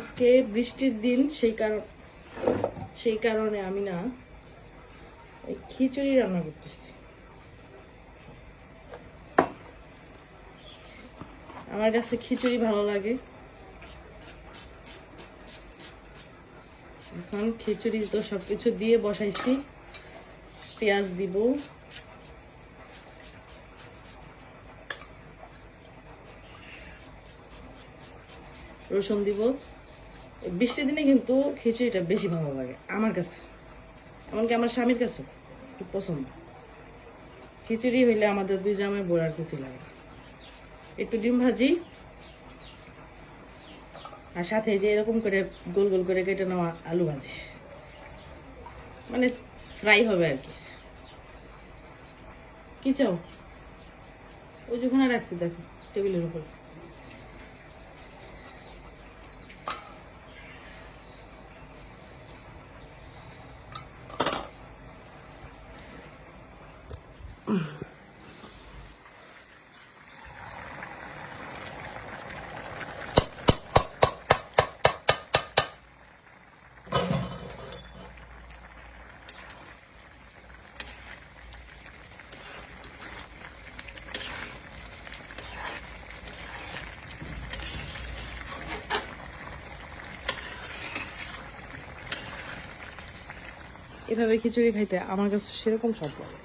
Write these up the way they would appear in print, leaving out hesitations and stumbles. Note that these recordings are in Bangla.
আজকে বৃষ্টির দিন, সেই কারণে আমি না খিচুড়ি রান্না করতেছি। আমার কাছে খিচুড়ি ভালো লাগে। এখন খিচুড়ি তো সবকিছু দিয়ে বসাইছি। পেঁয়াজ দিব, রসুন দিব। বৃষ্টির দিনে কিন্তু খিচুড়িটা বেশি ভালো লাগে আমার কাছে, এমনকি আমার স্বামীর কাছে খুব পছন্দ। খিচুড়ি হইলে আমাদের দুই জামাই বোড়ার কিছু লাগে। একটু ডিম ভাজি, আর সাথে যে এরকম করে গোল গোল করে কেটে নেওয়া আলু ভাজি, মানে ফ্রাই হবে আর কি। কি চাও? ওই যখন রাখছি দেখো টেবিলের উপর। এভাবে খিচুড়ি খাইতে আমার কাছে সেরকম স্বাদ লাগে।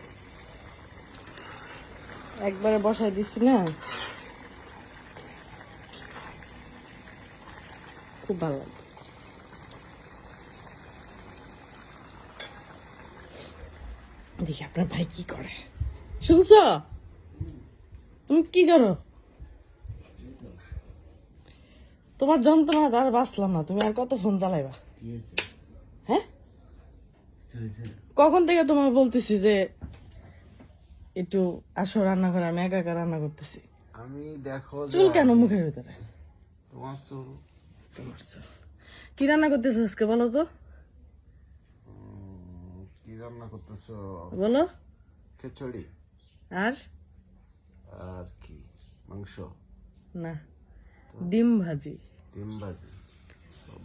একবারে বসাই দিচ্ছি না, খুব ভালো লাগে। দেখি আপনার ভাই কি করে। শুনছ? তুমি কি করো? তোমার যন্ত্রণা আর বাঁচলাম না। তুমি আর কত ফোন চালাইবা? হ্যাঁ, কখন থেকে তোমার বলতেছি যে একটু আসো রান্না করে, আমি একা একা রান্না করতেছি। আমি দেখো চুল কেন মুখের ভিতরে? তোমার চুল। কি রান্না করতেছো আজকে বলো তো? কি রান্না করতেছো? বলো। খিচুড়ি। আর আর কি? মাংস না, ডিম ভাজি। ডিম ভাজি।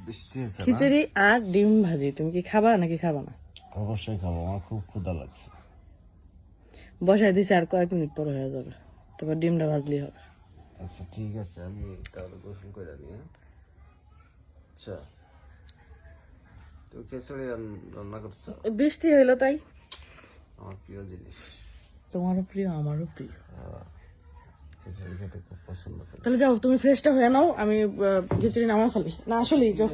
বৃষ্টি হয়েছে না? খিচুড়ি আর ডিম ভাজি। তুমি কি খাবা নাকি খাবা না? অবশ্যই খাবো, আমার খুব ক্ষুধা লাগছে। বসাই দিছি, আর কয়েক মিনিট পর হয়ে যাবে, তারপর ডিমটা ভাজলেই হবে। আচ্ছা ঠিক আছে, আমি তাহলে গোসল করে নিয়ে। আচ্ছা, তুমি খিচুড়ি রান্না করছো? বৃষ্টি হইলো তাই। আমার প্রিয় জিনিস। তোমারও প্রিয়, আমারও প্রিয়। খিচুড়ি খেতে খুব পছন্দ করি। তাহলে যাও, তুমি ফ্রেশটা হয়ে নাও, আমি খিচুড়ি নামা ফেলি। না আসলেই যাও।